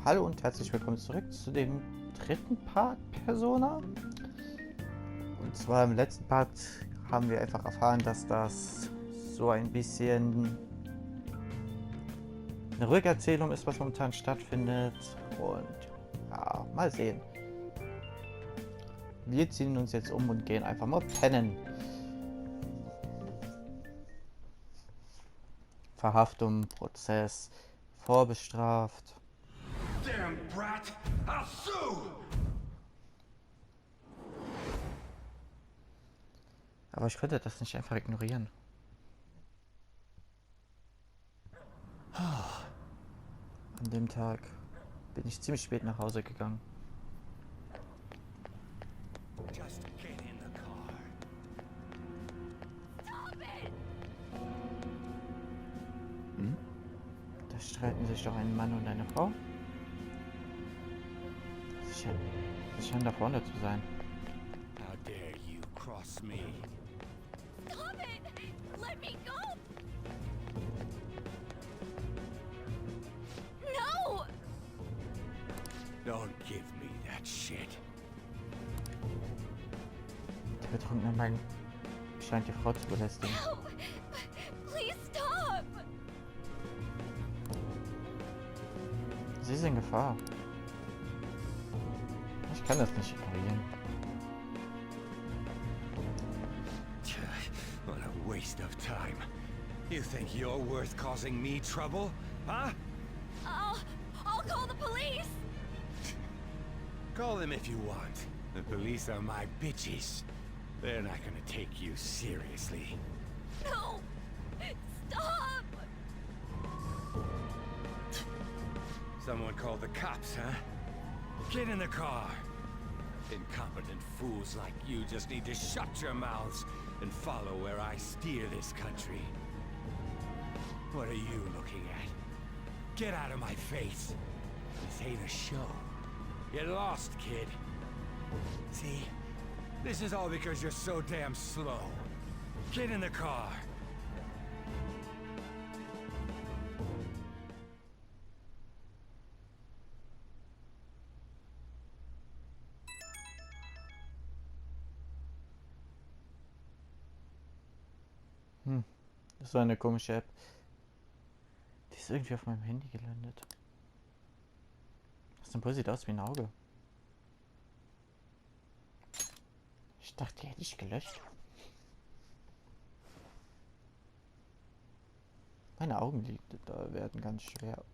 Hallo und herzlich willkommen zurück zu dem dritten Part Persona. Und zwar im letzten Part haben wir einfach erfahren, dass das so ein bisschen eine Rückerzählung ist, was momentan stattfindet. Und ja, mal sehen. Wir ziehen uns jetzt um und gehen einfach mal pennen. Verhaftung, Prozess, vorbestraft. Damn brat! I'll sue! Aber ich könnte das nicht einfach ignorieren. An dem Tag bin ich ziemlich spät nach Hause gegangen. Just get in the car. Stop it! Da streiten sich doch ein Mann und eine Frau. Sie scheinen da vorne zu sein. How dare you cross me? Stop it! Let me go! No! Don't give me that shit. Der betrunkene Mann scheint die Frau zu belästigen. No! Please stop! Sie ist in Gefahr. Ich kann das nicht ignorieren. What a waste of time. You think you're worth causing me trouble? Huh? I'll call the police! Call them if you want. The police are my bitches. They're not gonna take you seriously. No! Stop! Someone called the cops, huh? Get in the car. Incompetent fools like you just need to shut your mouths and follow where I steer this country. What are you looking at? Get out of my face. This ain't a show. Get lost, kid. See? This is all because you're so damn slow. Get in the car. Das war eine komische App. Die ist irgendwie auf meinem Handy gelandet. Das Symbol sieht aus wie ein Auge. Ich dachte, die hätte ich gelöscht. Meine Augenlider da werden ganz schwer.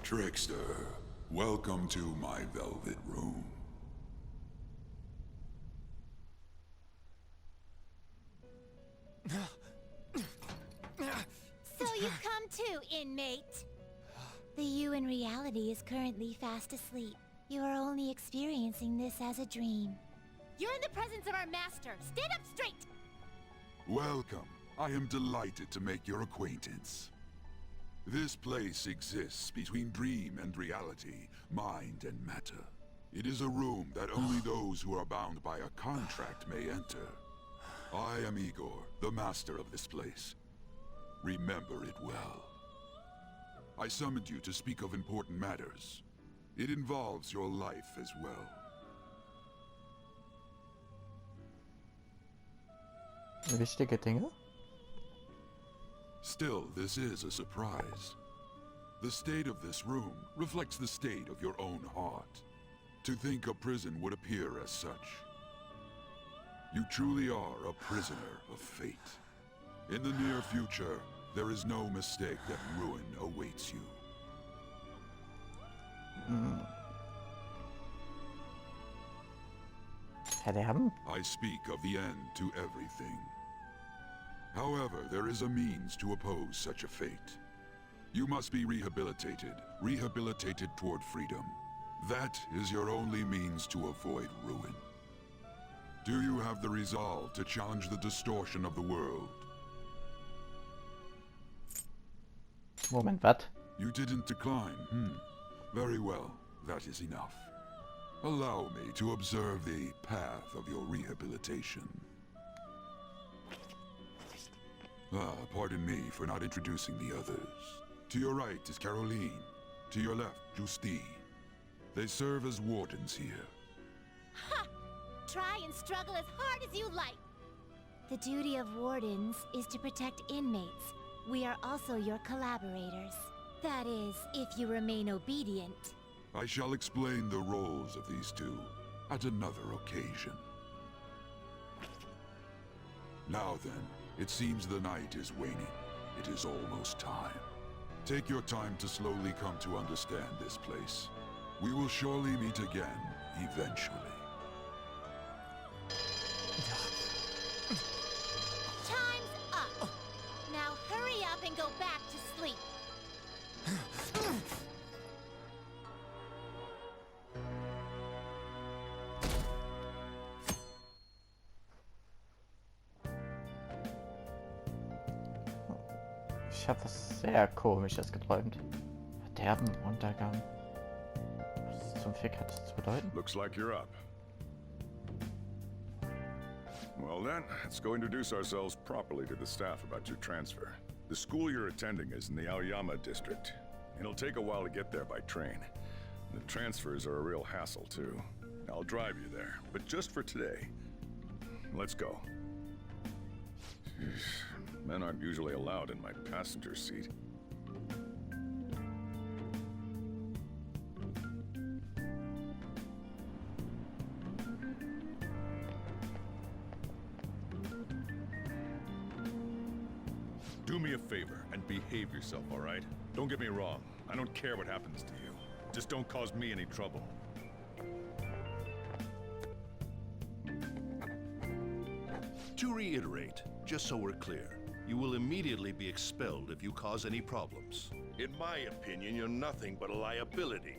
Trickster, welcome to my velvet room. So you've come too, inmate. The you in reality is currently fast asleep. You are only experiencing this as a dream. You're in the presence of our master. Stand up straight! Welcome. I am delighted to make your acquaintance. This place exists between dream and reality, mind and matter. It is a room that only those who are bound by a contract may enter. I am Igor, the master of this place. Remember it well. I summoned you to speak of important matters. It involves your life as well. Wichtige Dinge? Still, this is a surprise. The state of this room reflects the state of your own heart. To think a prison would appear as such. You truly are a prisoner of fate. In the near future, there is no mistake that ruin awaits you. I speak of the end to everything. However, there is a means to oppose such a fate. You must be rehabilitated toward freedom. That is your only means to avoid ruin. Do you have the resolve to challenge the distortion of the world? Moment, what? You didn't decline, Very well, that is enough. Allow me to observe the path of your rehabilitation. Pardon me for not introducing the others. To your right is Caroline. To your left, Justine. They serve as wardens here. Ha! Try and struggle as hard as you like. The duty of wardens is to protect inmates. We are also your collaborators. That is, if you remain obedient. I shall explain the roles of these two at another occasion. Now then, it seems the night is waning. It is almost time. Take your time to slowly come to understand this place. We will surely meet again, eventually. Time's up. Now hurry up and go back to sleep. Ich habe was sehr Komisches geträumt. Verderbenuntergang. Was zum Fick hat das zu bedeuten? Looks like you're up. Well then, let's go introduce ourselves properly to the staff about your transfer. The school you're attending is in the Aoyama district. It'll take a while to get there by train. The transfers are a real hassle too. I'll drive you there, but just for today. Let's go. Men aren't usually allowed in my passenger seat. Do me a favor and behave yourself, all right? Don't get me wrong. I don't care what happens to you. Just don't cause me any trouble. To reiterate, just so we're clear, you will immediately be expelled if you cause any problems. In my opinion, you're nothing but a liability.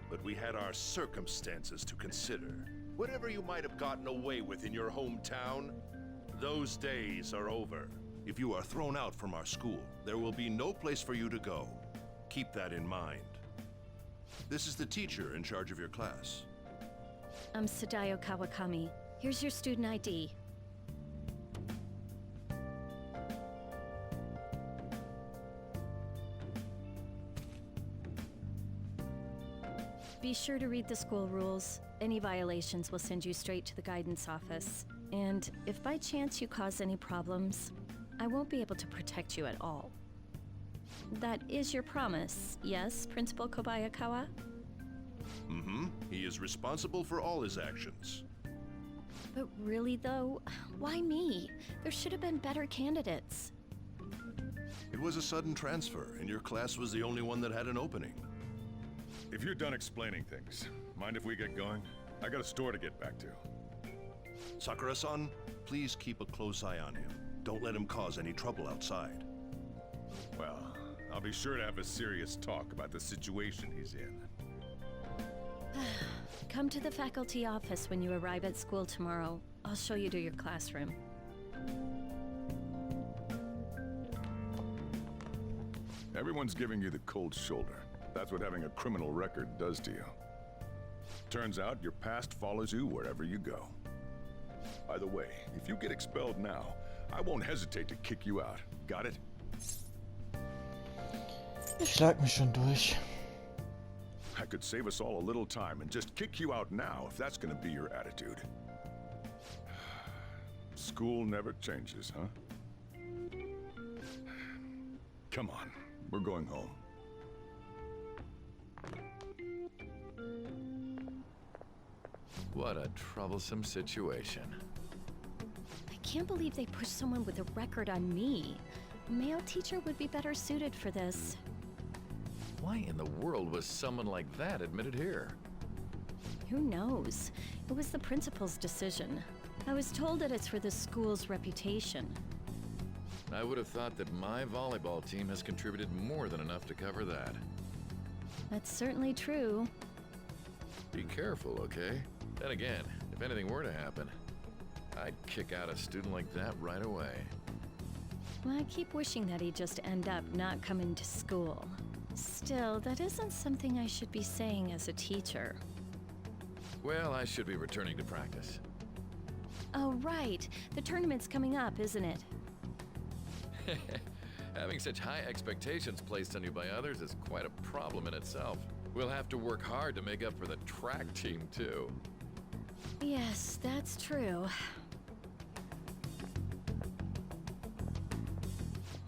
But we had our circumstances to consider. Whatever you might have gotten away with in your hometown, those days are over. If you are thrown out from our school, there will be no place for you to go. Keep that in mind. This is the teacher in charge of your class. I'm Sadayo Kawakami. Here's your student ID. Be sure to read the school rules. Any violations will send you straight to the guidance office. And if by chance you cause any problems, I won't be able to protect you at all. That is your promise, yes, Principal Kobayakawa? Mm-hmm. He is responsible for all his actions. But really though, why me? There should have been better candidates. It was a sudden transfer, and your class was the only one that had an opening. If you're done explaining things, mind if we get going? I got a store to get back to. Sakura-san, please keep a close eye on him. Don't let him cause any trouble outside. Well, I'll be sure to have a serious talk about the situation he's in. Come to the faculty office when you arrive at school tomorrow. I'll show you to your classroom. Everyone's giving you the cold shoulder. That's what having a criminal record does to you. Turns out your past follows you wherever you go. By the way, if you get expelled now, I won't hesitate to kick you out. Got it? Ich schlag mich schon durch. I could save us all a little time and just kick you out now if that's gonna be your attitude. School never changes, huh? Come on, we're going home. What a troublesome situation. I can't believe they pushed someone with a record on me. A male teacher would be better suited for this. Why in the world was someone like that admitted here? Who knows? It was the principal's decision. I was told that it's for the school's reputation. I would have thought that my volleyball team has contributed more than enough to cover that. That's certainly true. Be careful, okay? Then again, if anything were to happen, I'd kick out a student like that right away. I keep wishing that he'd just end up not coming to school. Still, that isn't something I should be saying as a teacher. Well, I should be returning to practice. Oh, right. The tournament's coming up, isn't it? Having such high expectations placed on you by others is quite a problem in itself. We'll have to work hard to make up for the track team, too. Yes, that's true.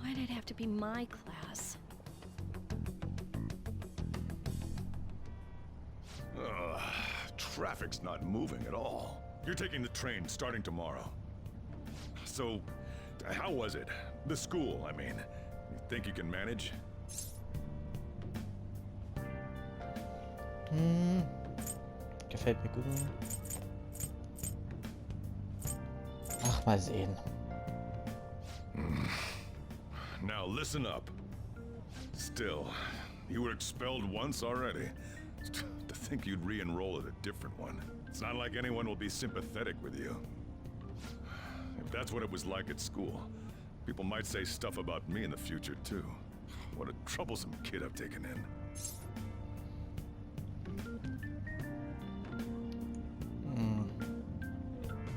Why'd it have to be my class? Ugh, traffic's not moving at all. You're taking the train starting tomorrow. So, how was it? The school, I mean. You think you can manage? Gefällt mir gut. Ach, mal sehen. Now listen up. Still, you were expelled once already. To think you'd re-enroll at a different one. It's not like anyone will be sympathetic with you. If that's what it was like at school, people might say stuff about me in the future, too. What a troublesome kid I've taken in.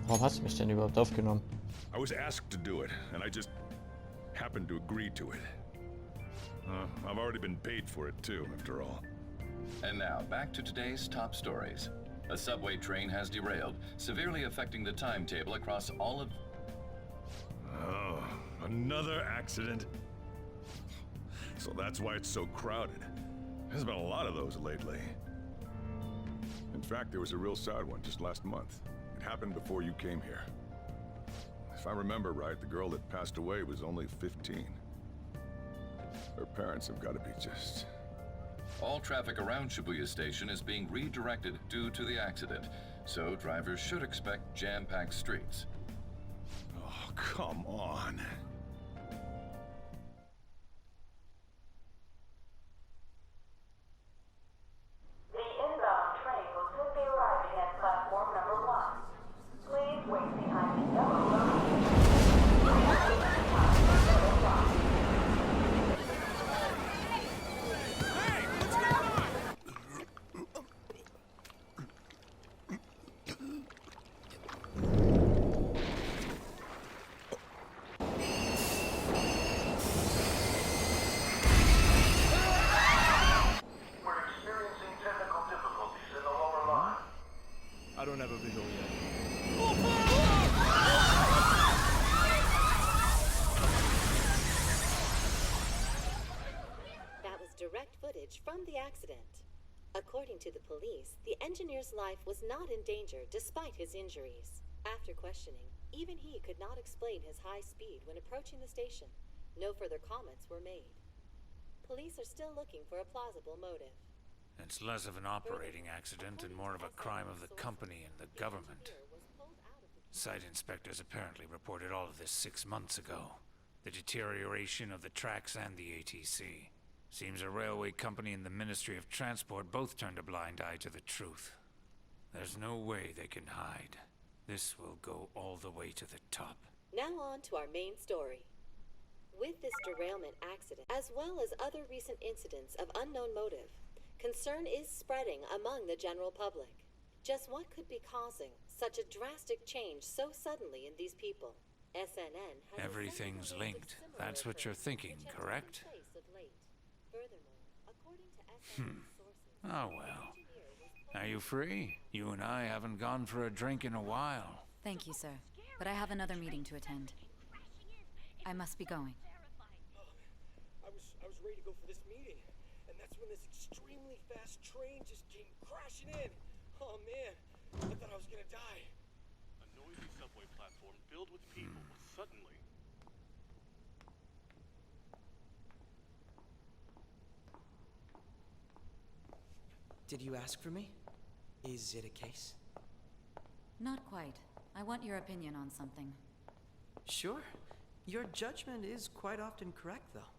Warum hast du mich denn überhaupt aufgenommen? I was asked to do it, and I just happened to agree to it. I've already been paid for it, too, after all. And now, back to today's top stories. A subway train has derailed, severely affecting the timetable across all of... Oh, another accident? So that's why it's so crowded. There's been a lot of those lately. In fact, there was a real sad one just last month. It happened before you came here. If I remember right, the girl that passed away was only 15. Her parents have got to be just... All traffic around Shibuya Station is being redirected due to the accident, so drivers should expect jam-packed streets. Oh, come on. The inbound train will soon be arriving at platform number 1. Please wait behind the yellow line. I don't have a visual yet. That was direct footage from the accident. According to the police, the engineer's life was not in danger despite his injuries. After questioning, even he could not explain his high speed when approaching the station. No further comments were made. Police are still looking for a plausible motive. It's less of an operating accident and more of a crime of the company and the government. Site inspectors apparently reported all of this 6 months ago. The deterioration of the tracks and the ATC. Seems a railway company and the Ministry of Transport both turned a blind eye to the truth. There's no way they can hide. This will go all the way to the top. Now on to our main story. With this derailment accident, as well as other recent incidents of unknown motive, concern is spreading among the general public. Just what could be causing such a drastic change so suddenly in these people? SNN has Everything's linked. That's what you're thinking, correct? Oh well. Are you free? You and I haven't gone for a drink in a while. Thank you, sir. But I have another meeting to attend. I must be going. I was ready to go for this meeting, and that's when this extremely fast train just came crashing in. Oh man, I thought I was gonna die. A noisy subway platform filled with people was suddenly... Did you ask for me? Is it a case? Not quite. I want your opinion on something. Sure. Your judgment is quite often correct, though.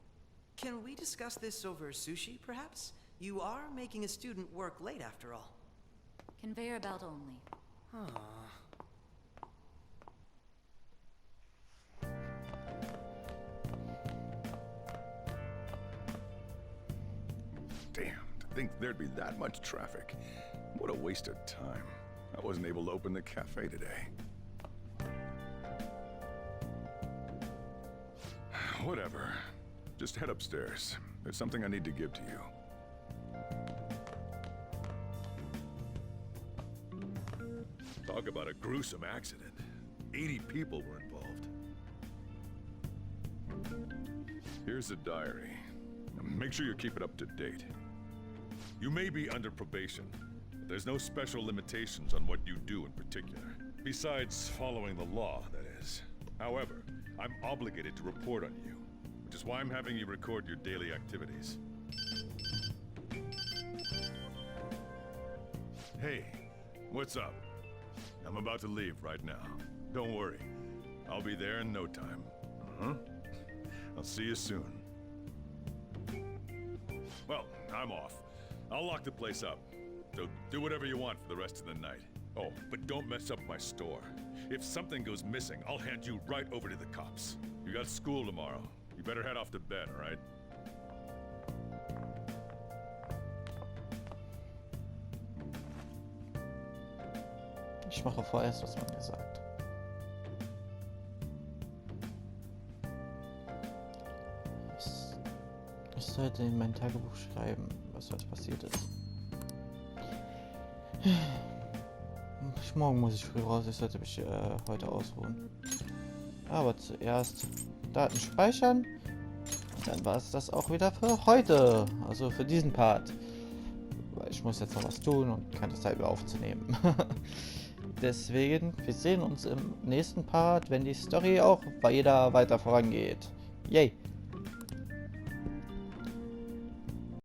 Can we discuss this over sushi, perhaps? You are making a student work late, after all. Conveyor belt only. Damn, to think there'd be that much traffic. What a waste of time. I wasn't able to open the cafe today. Whatever. Just head upstairs. There's something I need to give to you. Talk about a gruesome accident. 80 people were involved. Here's the diary. Make sure you keep it up to date. You may be under probation, but there's no special limitations on what you do in particular. Besides following the law, that is. However, I'm obligated to report on you, which is why I'm having you record your daily activities. Hey, what's up? I'm about to leave right now. Don't worry. I'll be there in no time. I'll see you soon. Well, I'm off. I'll lock the place up. So do whatever you want for the rest of the night. Oh, but don't mess up my store. If something goes missing, I'll hand you right over to the cops. You got school tomorrow. You better head off to bed, all right? Ich mache vorerst, was man mir sagt. Ich sollte in mein Tagebuch schreiben, was heute passiert ist. Morgen muss ich früh raus, ich sollte mich heute ausruhen. Aber zuerst Daten speichern. Und dann war es das auch wieder für heute. Also für diesen Part. Weil ich muss jetzt noch was tun und keine Zeit mehr aufzunehmen. Deswegen, wir sehen uns im nächsten Part, wenn die Story auch weiter vorangeht. Yay!